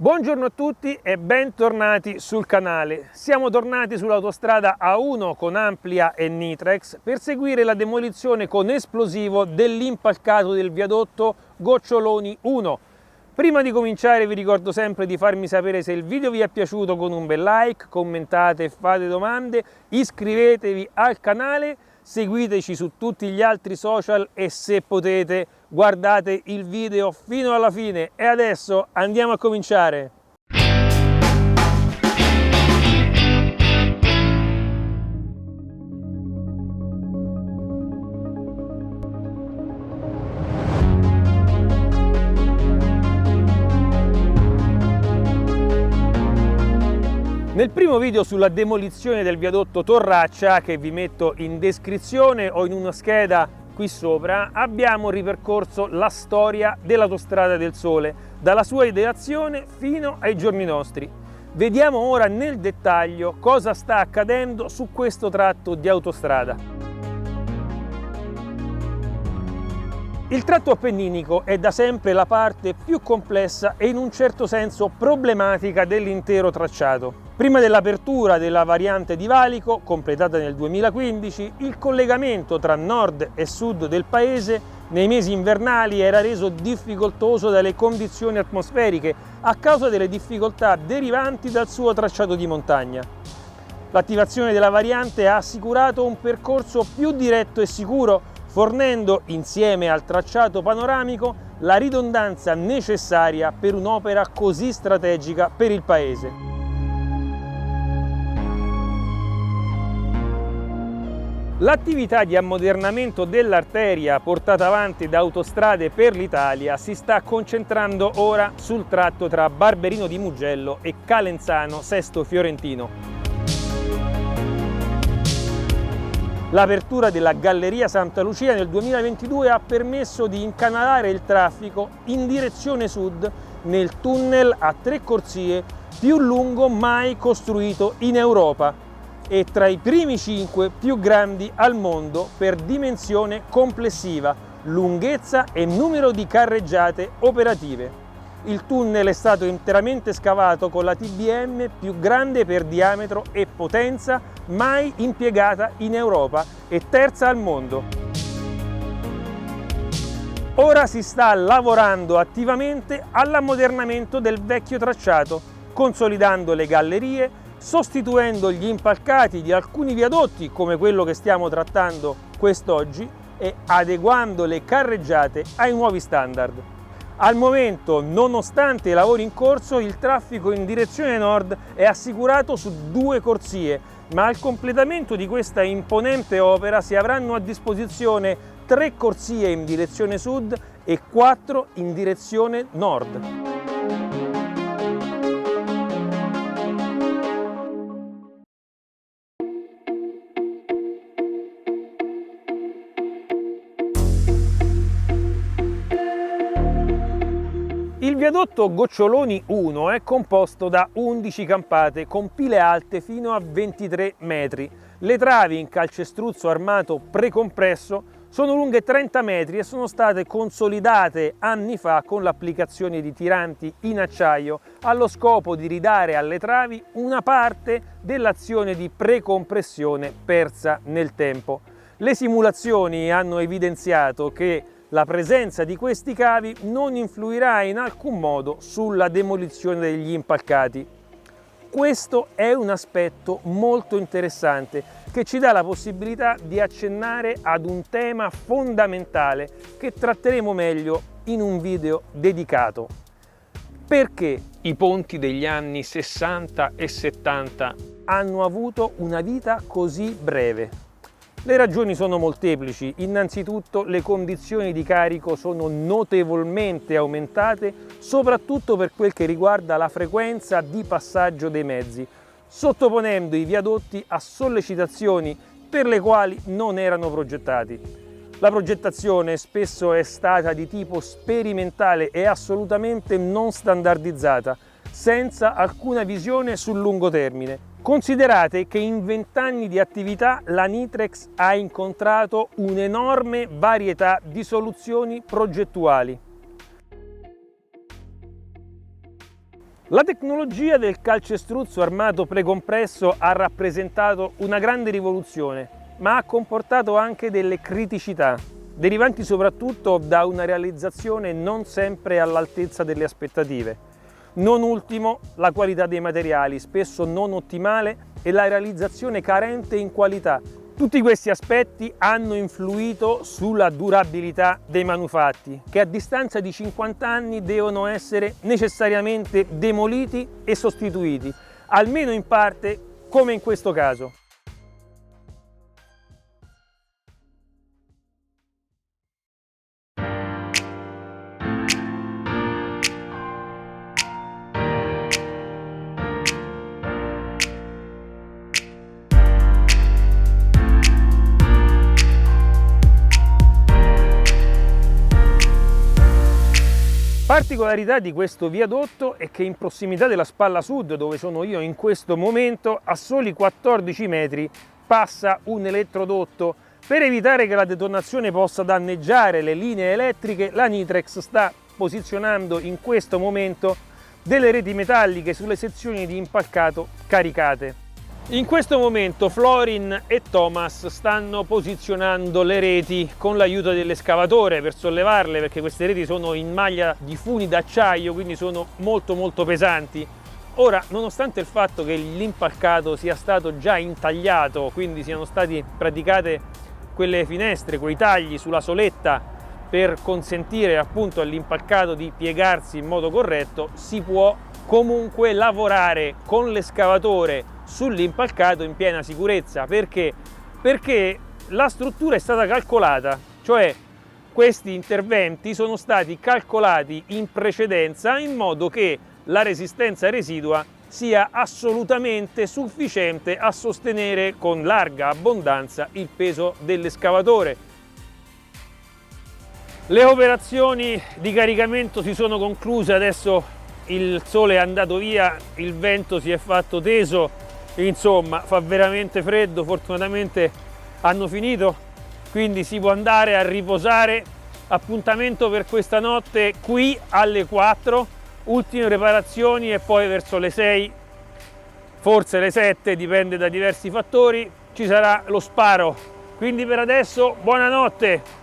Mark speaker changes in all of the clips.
Speaker 1: Buongiorno a tutti e bentornati sul canale. Siamo tornati sull'autostrada A1 con Amplia e Nitrex per seguire la demolizione con esplosivo dell'impalcato del viadotto Goccioloni 1. Prima di cominciare vi ricordo sempre di farmi sapere se il video vi è piaciuto con un bel like, commentate, fate domande, iscrivetevi al canale, seguiteci su tutti gli altri social e se potete guardate il video fino alla fine. E adesso andiamo a cominciare! Nel primo video sulla demolizione del viadotto Torraccia, che vi metto in descrizione o in una scheda qui sopra, abbiamo ripercorso la storia dell'Autostrada del Sole, dalla sua ideazione fino ai giorni nostri. Vediamo ora nel dettaglio cosa sta accadendo su questo tratto di autostrada. Il tratto appenninico è da sempre la parte più complessa e in un certo senso problematica dell'intero tracciato. Prima dell'apertura della variante di valico, completata nel 2015, il collegamento tra nord e sud del paese nei mesi invernali era reso difficoltoso dalle condizioni atmosferiche a causa delle difficoltà derivanti dal suo tracciato di montagna. L'attivazione della variante ha assicurato un percorso più diretto e sicuro, fornendo, insieme al tracciato panoramico, la ridondanza necessaria per un'opera così strategica per il paese. L'attività di ammodernamento dell'arteria portata avanti da Autostrade per l'Italia si sta concentrando ora sul tratto tra Barberino di Mugello e Calenzano Sesto Fiorentino. L'apertura della Galleria Santa Lucia nel 2022 ha permesso di incanalare il traffico in direzione sud nel tunnel a 3 corsie più lungo mai costruito in Europa e tra i primi 5 più grandi al mondo per dimensione complessiva, lunghezza e numero di carreggiate operative. Il tunnel è stato interamente scavato con la TBM più grande per diametro e potenza mai impiegata in Europa e terza al mondo. Ora si sta lavorando attivamente all'ammodernamento del vecchio tracciato, consolidando le gallerie, sostituendo gli impalcati di alcuni viadotti come quello che stiamo trattando quest'oggi e adeguando le carreggiate ai nuovi standard. Al momento, nonostante i lavori in corso, il traffico in direzione nord è assicurato su 2 corsie, ma al completamento di questa imponente opera si avranno a disposizione 3 corsie in direzione sud e 4 in direzione nord. Il viadotto Goccioloni 1 è composto da 11 campate con pile alte fino a 23 metri. Le travi in calcestruzzo armato precompresso sono lunghe 30 metri e sono state consolidate anni fa con l'applicazione di tiranti in acciaio allo scopo di ridare alle travi una parte dell'azione di precompressione persa nel tempo. Le simulazioni hanno evidenziato che la presenza di questi cavi non influirà in alcun modo sulla demolizione degli impalcati. Questo è un aspetto molto interessante che ci dà la possibilità di accennare ad un tema fondamentale che tratteremo meglio in un video dedicato. Perché i ponti degli anni 60 e 70 hanno avuto una vita così breve? Le ragioni sono molteplici. Innanzitutto le condizioni di carico sono notevolmente aumentate, soprattutto per quel che riguarda la frequenza di passaggio dei mezzi, sottoponendo i viadotti a sollecitazioni per le quali non erano progettati. La progettazione spesso è stata di tipo sperimentale e assolutamente non standardizzata, senza alcuna visione sul lungo termine. Considerate che in 20 anni di attività la Nitrex ha incontrato un'enorme varietà di soluzioni progettuali. La tecnologia del calcestruzzo armato precompresso ha rappresentato una grande rivoluzione, ma ha comportato anche delle criticità, derivanti soprattutto da una realizzazione non sempre all'altezza delle aspettative. Non ultimo, la qualità dei materiali, spesso non ottimale, e la realizzazione carente in qualità. Tutti questi aspetti hanno influito sulla durabilità dei manufatti, che a distanza di 50 anni devono essere necessariamente demoliti e sostituiti, almeno in parte, come in questo caso. Particolarità di questo viadotto è che in prossimità della spalla sud, dove sono io in questo momento, a soli 14 metri passa un elettrodotto. Per evitare che la detonazione possa danneggiare le linee elettriche, la Nitrex sta posizionando in questo momento delle reti metalliche sulle sezioni di impalcato caricate. In questo momento Florin e Thomas stanno posizionando le reti con l'aiuto dell'escavatore per sollevarle, perché queste reti sono in maglia di funi d'acciaio, quindi sono molto pesanti. Ora, nonostante il fatto che l'impalcato sia stato già intagliato, quindi siano state praticate quelle finestre, quei tagli sulla soletta per consentire appunto all'impalcato di piegarsi in modo corretto, si può comunque lavorare con l'escavatore sull'impalcato in piena sicurezza. Perché? Perché la struttura è stata calcolata, cioè questi interventi sono stati calcolati in precedenza in modo che la resistenza residua sia assolutamente sufficiente a sostenere con larga abbondanza il peso dell'escavatore. Le operazioni di caricamento si sono concluse, adesso il sole è andato via, il vento si è fatto teso, insomma fa veramente freddo. Fortunatamente hanno finito, quindi si può andare a riposare. Appuntamento per questa notte qui alle 4, ultime preparazioni, e poi verso le 6, forse le 7, dipende da diversi fattori, ci sarà lo sparo. Quindi per adesso buonanotte.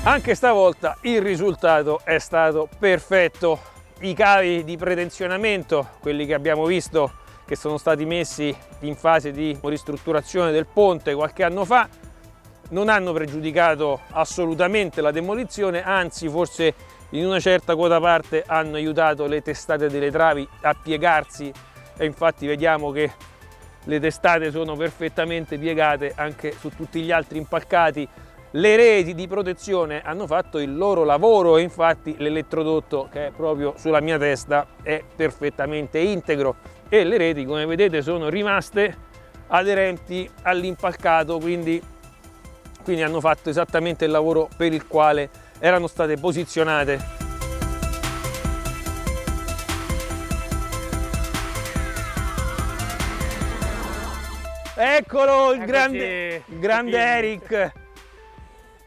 Speaker 1: Anche stavolta il risultato è stato perfetto. I cavi di pretensionamento, quelli che abbiamo visto che sono stati messi in fase di ristrutturazione del ponte qualche anno fa, non hanno pregiudicato assolutamente la demolizione, anzi forse in una certa quota parte hanno aiutato le testate delle travi a piegarsi, e infatti vediamo che le testate sono perfettamente piegate anche su tutti gli altri impalcati. Le reti di protezione hanno fatto il loro lavoro e infatti l'elettrodotto che è proprio sulla mia testa è perfettamente integro e le reti, come vedete, sono rimaste aderenti all'impalcato, quindi hanno fatto esattamente il lavoro per il quale erano state posizionate. Eccolo il grande Eric,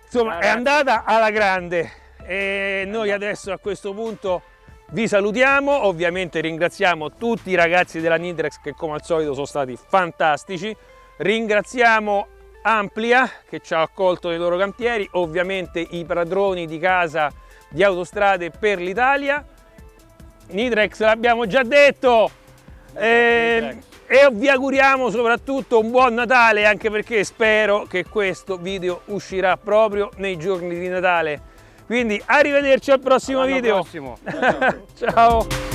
Speaker 1: insomma è andata alla grande e noi adesso a questo punto vi salutiamo, ovviamente ringraziamo tutti i ragazzi della Nidrex che come al solito sono stati fantastici, ringraziamo Amplia che ci ha accolto nei loro cantieri, ovviamente i padroni di casa di Autostrade per l'Italia, Nidrex l'abbiamo già detto, e vi auguriamo soprattutto un buon Natale, anche perché spero che questo video uscirà proprio nei giorni di Natale. Quindi arrivederci al prossimo video.
Speaker 2: Prossimo.
Speaker 1: Ciao.